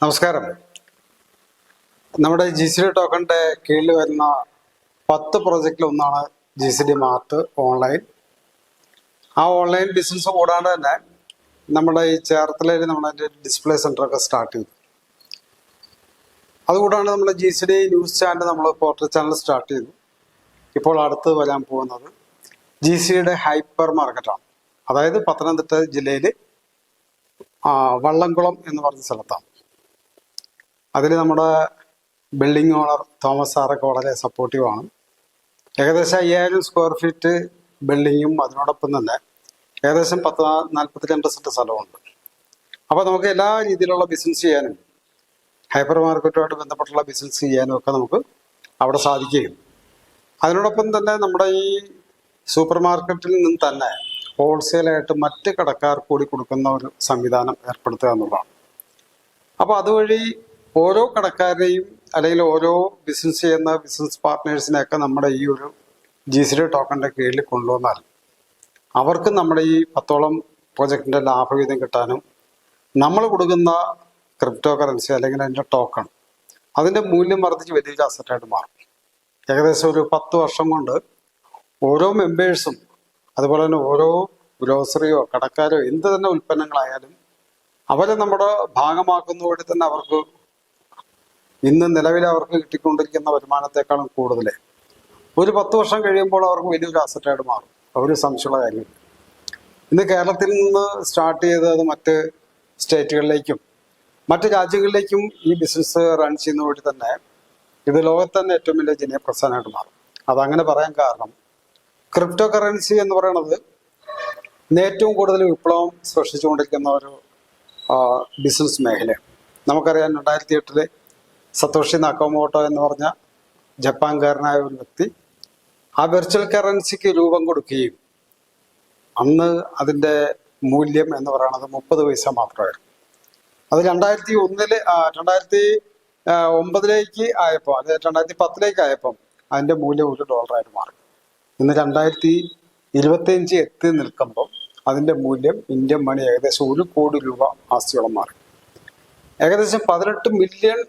നമസ്കാരം. നമ്മുടെ GCD ടോക്കണിന്റെ കീഴിൽ വരുന്ന 10 പ്രോജക്റ്റിൽ ഒന്നാണ് GCD മാർട്ട് ഓൺലൈൻ. ആ ഓൺലൈൻ ബിസിനസ് കൂടാണ്ട് തന്നെ നമ്മുടെ ഈ ചേർത്തലയിൽ നമ്മളതിൻ്റെ ഡിസ്പ്ലേ സെൻ്ററൊക്കെ സ്റ്റാർട്ട് ചെയ്തു. അതുകൂടാണ്ട് നമ്മുടെ GCD ന്യൂസ് ചാനൽ നമ്മൾ പോർട്ടൽ ചാനൽ സ്റ്റാർട്ട് ചെയ്തു. ഇപ്പോൾ അടുത്ത് വരാൻ പോകുന്നത് GCD ഹൈപ്പർ മാർക്കറ്റാണ്. അതായത് പത്തനംതിട്ട ജില്ലയിൽ വള്ളംകുളം എന്ന് പറഞ്ഞ സ്ഥലത്താണ്. അതിൽ നമ്മുടെ ബിൽഡിംഗ് ഓണർ തോമസ് സാറൊക്കെ വളരെ സപ്പോർട്ടീവാണ്. ഏകദേശം 5000 സ്ക്വയർ ഫീറ്റ് ബിൽഡിങ്ങും അതിനോടൊപ്പം തന്നെ ഏകദേശം 42 സെൻറ്റ് സ്ഥലമുണ്ട്. അപ്പോൾ നമുക്ക് എല്ലാ രീതിയിലുള്ള ബിസിനസ് ചെയ്യാനും ഹൈപ്പർ മാർക്കറ്റുമായിട്ട് ബന്ധപ്പെട്ടുള്ള ബിസിനസ് ചെയ്യാനും ഒക്കെ നമുക്ക് അവിടെ സാധിക്കുകയും അതിനോടൊപ്പം തന്നെ നമ്മുടെ ഈ സൂപ്പർ മാർക്കറ്റിൽ നിന്ന് തന്നെ ഹോൾസെയിലായിട്ട് മറ്റ് കടക്കാർ കൂടി കൊടുക്കുന്ന ഒരു സംവിധാനം ഏർപ്പെടുത്തുക എന്നുള്ളതാണ്. അപ്പോൾ അതുവഴി ഓരോ കടക്കാരെയും അല്ലെങ്കിൽ ഓരോ ബിസിനസ് ചെയ്യുന്ന ബിസിനസ് പാർട്ട്നേഴ്സിനെയൊക്കെ നമ്മുടെ ഈ ഒരു GCD ടോക്കണിൻ്റെ കീഴിൽ കൊണ്ടുവന്നാൽ അവർക്ക് നമ്മുടെ ഈ 10ഓളം പ്രോജക്റ്റിൻ്റെ ലാഭവിഹിതം കിട്ടാനും നമ്മൾ കൊടുക്കുന്ന ക്രിപ്റ്റോ കറൻസി അല്ലെങ്കിൽ അതിൻ്റെ ടോക്കൺ അതിൻ്റെ മൂല്യം വർദ്ധിച്ച് വലിയൊരു അസറ്റായിട്ട് മാറും. ഏകദേശം ഒരു 10 വർഷം കൊണ്ട് ഓരോ മെമ്പേഴ്സും അതുപോലെ തന്നെ ഓരോ ഗ്രോസറിയോ കടക്കാരോ എന്ത് തന്നെ ഉൽപ്പന്നങ്ങളായാലും അവരെ നമ്മുടെ ഭാഗമാക്കുന്നതോടെ തന്നെ അവർക്ക് ഇന്ന് നിലവിൽ അവർക്ക് കിട്ടിക്കൊണ്ടിരിക്കുന്ന വരുമാനത്തെക്കാളും കൂടുതൽ ഒരു 10 വർഷം കഴിയുമ്പോൾ അവർക്ക് വലിയൊരു അസറ്റായിട്ട് മാറും. ഒരു സംശയമുള്ള കാര്യം. ഇന്ന് കേരളത്തിൽ നിന്ന് സ്റ്റാർട്ട് ചെയ്തത് മറ്റ് സ്റ്റേറ്റുകളിലേക്കും മറ്റ് രാജ്യങ്ങളിലേക്കും ഈ ബിസിനസ് റൺ ചെയ്യുന്നതോടെ തന്നെ ഇത് ലോകത്ത് തന്നെ ഏറ്റവും വലിയ ജനപ്രസ്ഥാനമായിട്ട് മാറും. അതങ്ങനെ പറയാൻ കാരണം ക്രിപ്റ്റോ കറൻസി എന്ന് പറയുന്നത് ഇന്ന് ഏറ്റവും കൂടുതൽ വിപ്ലവം സൃഷ്ടിച്ചുകൊണ്ടിരിക്കുന്ന ഒരു ബിസിനസ് മേഖലയാണ്. നമുക്കറിയാം 2008 സതോഷി നക്കാമോട്ടോ എന്ന് പറഞ്ഞ ജപ്പാൻകാരനായ ഒരു വ്യക്തി ആ വെർച്വൽ കറൻസിക്ക് രൂപം കൊടുക്കുകയും അന്ന് അതിൻ്റെ മൂല്യം എന്ന് പറയുന്നത് 30 പൈസ മാത്രമായിരുന്നു. അത് 2009 ആയപ്പോൾ അത് 2010 ആയപ്പം അതിൻ്റെ മൂല്യം $1 മാറി. ഇന്ന് 2025 എത്തി നിൽക്കുമ്പോൾ അതിൻ്റെ മൂല്യം ഇന്ത്യൻ മണി ഏകദേശം 1 കോടി രൂപ ആസ്തിയോളം മാറി. ഏകദേശം 18 മില്യൺ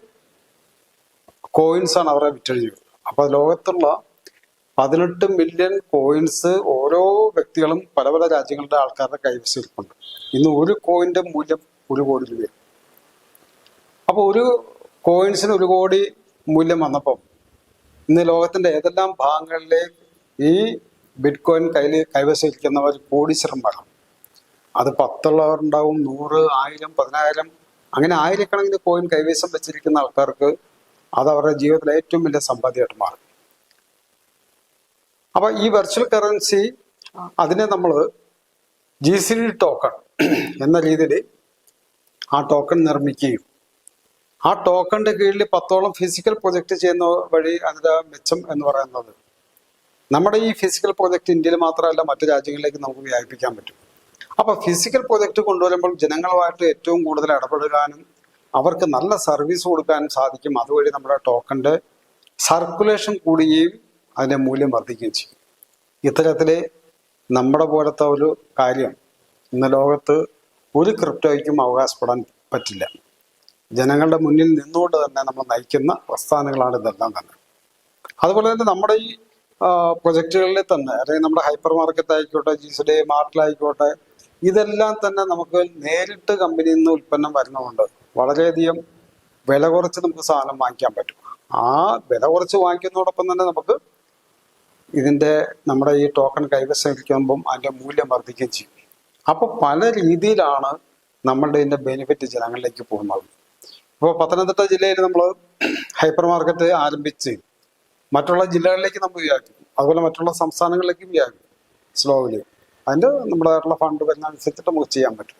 കോയിൻസാണ് അവരെ വിറ്റഴിഞ്ഞത്. അപ്പോൾ ലോകത്തുള്ള 18 മില്യൺ കോയിൻസ് ഓരോ വ്യക്തികളും പല പല രാജ്യങ്ങളുടെ ആൾക്കാരുടെ കൈവശിരിപ്പുണ്ട്. ഇന്ന് ഒരു കോയിൻ്റെ മൂല്യം 1 കോടി രൂപയാണ്. അപ്പോൾ ഒരു കോയിൻസിന് 1 കോടി മൂല്യം വന്നപ്പം ഇന്ന് ലോകത്തിൻ്റെ ഏതെല്ലാം ഭാഗങ്ങളിലെ ഈ ബിറ്റ് കോയിൻ കൈവശിരിക്കുന്നവർ കോടീശ്വരന്മാരാണ്. അത് 10 ഉള്ളവരുണ്ടാവും, 100, 1000, 10000 അങ്ങനെ ആയിരക്കണക്കിന് കോയിൻ കൈവശം വെച്ചിരിക്കുന്ന ആൾക്കാർക്ക് അത് അവരുടെ ജീവിതത്തിലെ ഏറ്റവും വലിയ സമ്പാദ്യമായിട്ട് മാറും. അപ്പൊ ഈ വെർച്വൽ കറൻസി അതിനെ നമ്മൾ GCD ടോക്കൺ എന്ന രീതിയിൽ ആ ടോക്കൺ നിർമ്മിക്കുകയും ആ ടോക്കണിന്റെ കീഴിൽ 10ഓളം ഫിസിക്കൽ പ്രൊജക്റ്റ് ചെയ്യുന്ന വഴി അതിന്റെ മെച്ചം എന്ന് പറയുന്നത് നമ്മുടെ ഈ ഫിസിക്കൽ പ്രൊജക്റ്റ് ഇന്ത്യയിൽ മാത്രമല്ല മറ്റു രാജ്യങ്ങളിലേക്ക് നമുക്ക് വ്യാപിപ്പിക്കാൻ പറ്റും. അപ്പൊ ഫിസിക്കൽ പ്രൊജക്റ്റ് കൊണ്ടുവരുമ്പോൾ ജനങ്ങളുമായിട്ട് ഏറ്റവും കൂടുതൽ ഇടപെടുവാനും അവർക്ക് നല്ല സർവീസ് കൊടുക്കാനും സാധിക്കും. അതുവഴി നമ്മുടെ ടോക്കണിന്റെ സർക്കുലേഷൻ കൂടുകയും അതിന്റെ മൂല്യം വർദ്ധിക്കുകയും ചെയ്യും. ഇത്തരത്തില് നമ്മുടെ പോലത്തെ ഒരു കാര്യം ഇന്ന് ലോകത്ത് ഒരു ക്രിപ്റ്റോയ്ക്കും അവകാശപ്പെടാൻ പറ്റില്ല. ജനങ്ങളുടെ മുന്നിൽ നിന്നുകൊണ്ട് തന്നെ നമ്മൾ നയിക്കുന്ന പ്രസ്ഥാനങ്ങളാണ് ഇതെല്ലാം തന്നെ. അതുപോലെ തന്നെ നമ്മുടെ ഈ പ്രൊജക്റ്റുകളിൽ തന്നെ അല്ലെങ്കിൽ നമ്മുടെ ഹൈപ്പർ മാർക്കറ്റ് ആയിക്കോട്ടെ, GCD മാർട്ടിലായിക്കോട്ടെ, ഇതെല്ലാം തന്നെ നമുക്ക് നേരിട്ട് കമ്പനിയിൽ നിന്ന് ഉൽപ്പന്നം വരുന്നതുകൊണ്ട് വളരെയധികം വില കുറച്ച് നമുക്ക് സാധനം വാങ്ങിക്കാൻ പറ്റും. ആ വില കുറച്ച് വാങ്ങിക്കുന്നതോടൊപ്പം തന്നെ നമുക്ക് നമ്മുടെ ഈ ടോക്കൺ കൈവശിക്കുമ്പം അതിൻ്റെ മൂല്യം വർദ്ധിക്കുകയും ചെയ്യും. അപ്പോൾ പല രീതിയിലാണ് നമ്മളുടെ ഇതിൻ്റെ ബെനിഫിറ്റ് ജനങ്ങളിലേക്ക് പോകുന്നത്. ഇപ്പോൾ പത്തനംതിട്ട ജില്ലയിൽ നമ്മൾ ഹൈപ്പർ മാർക്കറ്റ് ആരംഭിച്ച് മറ്റുള്ള ജില്ലകളിലേക്ക് നമ്മൾ വ്യാപിക്കും, അതുപോലെ മറ്റുള്ള സംസ്ഥാനങ്ങളിലേക്കും വ്യാപിക്കും സ്ലോവില്. അതിൻ്റെ നമ്മുടേതായിട്ടുള്ള ഫണ്ട് വരുന്ന അനുസരിച്ചിട്ട് നമുക്ക് ചെയ്യാൻ പറ്റും.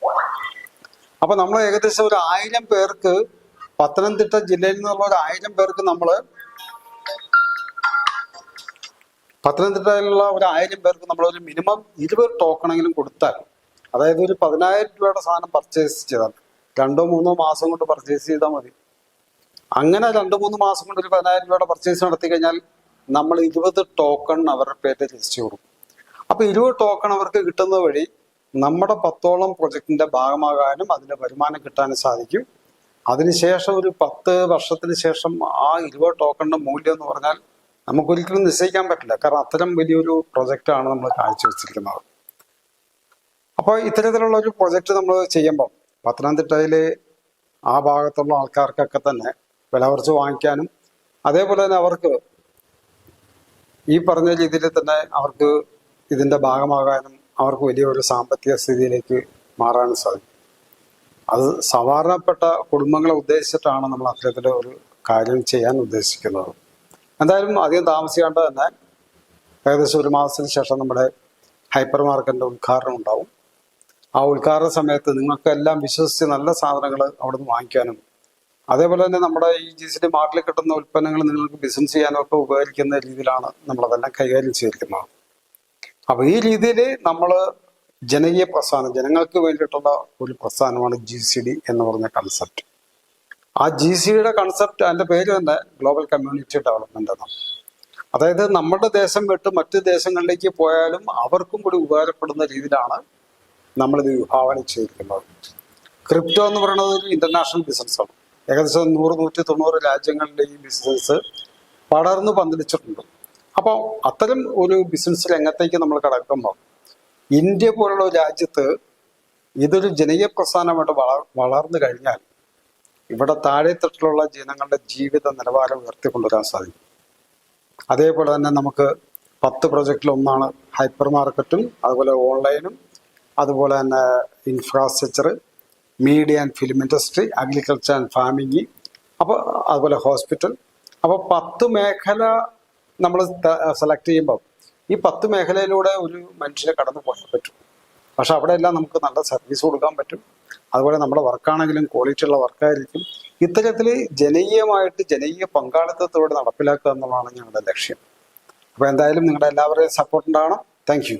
അപ്പൊ നമ്മൾ ഏകദേശം ഒരു 1000 പേർക്ക് പത്തനംതിട്ട ജില്ലയിൽ നിന്നുള്ള ഒരു 1000 പേർക്ക് നമ്മൾ പത്തനംതിട്ടയിലുള്ള ഒരു 1000 പേർക്ക് നമ്മളൊരു മിനിമം 20 ടോക്കണെങ്കിലും കൊടുത്താൽ, അതായത് ഒരു 10000 രൂപയുടെ സാധനം പർച്ചേസ് ചെയ്താൽ 2-3 മാസം കൊണ്ട് പർച്ചേസ് ചെയ്താൽ മതി. അങ്ങനെ 2-3 മാസം കൊണ്ട് ഒരു 10000 രൂപയുടെ പർച്ചേസ് നടത്തി കഴിഞ്ഞാൽ നമ്മൾ 20 ടോക്കൺ അവരുടെ പേരിൽ രജിസ്റ്റർ കൊടുക്കും. അപ്പൊ 20 ടോക്കൺ അവർക്ക് കിട്ടുന്നത് വഴി നമ്മുടെ 10ഓളം പ്രൊജക്ടിന്റെ ഭാഗമാകാനും അതിന്റെ വരുമാനം കിട്ടാനും സാധിക്കും. അതിനുശേഷം ഒരു 10 വർഷത്തിന് ശേഷം ആ 20 ടോക്കണിന്റെ മൂല്യം എന്ന് പറഞ്ഞാൽ നമുക്കൊരിക്കലും നിശ്ചയിക്കാൻ പറ്റില്ല. കാരണം അത്തരം വലിയൊരു പ്രൊജക്റ്റാണ് നമ്മൾ കാഴ്ചവെച്ചിരിക്കുന്നത്. അപ്പോൾ ഇത്തരത്തിലുള്ള ഒരു പ്രൊജക്റ്റ് നമ്മൾ ചെയ്യുമ്പോൾ പത്തനംതിട്ടയിലെ ആ ഭാഗത്തുള്ള ആൾക്കാർക്കൊക്കെ തന്നെ വില കുറച്ച് വാങ്ങിക്കാനും അതേപോലെ തന്നെ അവർക്ക് ഈ പറഞ്ഞ രീതിയിൽ തന്നെ അവർക്ക് ഇതിൻ്റെ ഭാഗമാകാനും അവർക്ക് വലിയൊരു സാമ്പത്തിക സ്ഥിതിയിലേക്ക് മാറാനും സാധിക്കും. അത് സാധാരണപ്പെട്ട കുടുംബങ്ങളെ ഉദ്ദേശിച്ചിട്ടാണ് നമ്മൾ അത്തരത്തിൽ ഒരു കാര്യം ചെയ്യാൻ ഉദ്ദേശിക്കുന്നത്. എന്തായാലും അധികം താമസിക്കാണ്ട് തന്നെ ഏകദേശം 1 മാസത്തിന് ശേഷം നമ്മുടെ ഹൈപ്പർ മാർക്കറ്റിൻ്റെ ഉദ്ഘാടനം ഉണ്ടാവും. ആ ഉദ്ഘാടന സമയത്ത് നിങ്ങൾക്കെല്ലാം വിശ്വസിച്ച് നല്ല സാധനങ്ങൾ അവിടെ നിന്ന് വാങ്ങിക്കാനും അതേപോലെ തന്നെ നമ്മുടെ ഈ GCD മാർട്ടിൽ കിട്ടുന്ന ഉൽപ്പന്നങ്ങൾ നിങ്ങൾക്ക് ബിസിനസ് ചെയ്യാനും ഒക്കെ ഉപകരിക്കുന്ന രീതിയിലാണ് നമ്മളതെല്ലാം കൈകാര്യം ചെയ്തിരിക്കുന്നത്. അപ്പോൾ ഈ രീതിയിൽ നമ്മൾ ജനകീയ പ്രസ്ഥാനം, ജനങ്ങൾക്ക് വേണ്ടിയിട്ടുള്ള ഒരു പ്രസ്ഥാനമാണ് GCD എന്ന് പറഞ്ഞ കൺസെപ്റ്റ്. ആ GCDയുടെ കൺസെപ്റ്റ്, അതിൻ്റെ പേര് തന്നെ ഗ്ലോബൽ കമ്മ്യൂണിറ്റി ഡെവലപ്മെന്റ് എന്നാണ്. അതായത് നമ്മുടെ ദേശം വിട്ട് മറ്റ് ദേശങ്ങളിലേക്ക് പോയാലും അവർക്കും കൂടി ഉപകാരപ്പെടുന്ന രീതിയിലാണ് നമ്മളിത് വിഭാവനം ചെയ്തിരിക്കുന്നത്. ക്രിപ്റ്റോ എന്ന് പറയുന്നത് ഒരു ഇന്റർനാഷണൽ ബിസിനസ്സാണ്. ഏകദേശം 100-190 രാജ്യങ്ങളിലെ ഈ ബിസിനസ് പടർന്ന് പന്തലിച്ചിട്ടുണ്ട്. അപ്പോൾ അത്തരം ഒരു ബിസിനസ് രംഗത്തേക്ക് നമ്മൾ കടക്കുമ്പോൾ ഇന്ത്യ പോലുള്ള ഒരു രാജ്യത്ത് ഇതൊരു ജനകീയ പ്രസ്ഥാനമായിട്ട് വളർന്നു കഴിഞ്ഞാൽ ഇവിടെ താഴെത്തട്ടിലുള്ള ജനങ്ങളുടെ ജീവിത നിലവാരം ഉയർത്തിക്കൊണ്ടുവരാൻ സാധിക്കും. അതേപോലെ തന്നെ നമുക്ക് 10 പ്രൊജക്റ്റിൽ ഒന്നാണ് ഹൈപ്പർ മാർക്കറ്റും അതുപോലെ ഓൺലൈനും അതുപോലെ തന്നെ infrastructure, media and film industry, agriculture and farming, അപ്പോൾ അതുപോലെ ഹോസ്പിറ്റൽ. അപ്പോൾ 10 മേഖല നമ്മൾ സെലക്ട് ചെയ്യുമ്പോൾ ഈ 10 മേഖലയിലൂടെ ഒരു മനുഷ്യനെ കടന്നു പോകാൻ പറ്റും. പക്ഷെ അവിടെ എല്ലാം നമുക്ക് നല്ല സർവീസ് കൊടുക്കാൻ പറ്റും. അതുപോലെ നമ്മുടെ വർക്കാണെങ്കിലും ക്വാളിറ്റി ഉള്ള വർക്കായിരിക്കും. ഇത്തരത്തിൽ ജനകീയമായിട്ട് ജനകീയ പങ്കാളിത്തത്തോടെ നടപ്പിലാക്കുക എന്നുള്ളതാണ് ഞങ്ങളുടെ ലക്ഷ്യം. അപ്പോൾ എന്തായാലും നിങ്ങളുടെ എല്ലാവരുടെയും സപ്പോർട്ട് ഉണ്ടാവണം. Thank you.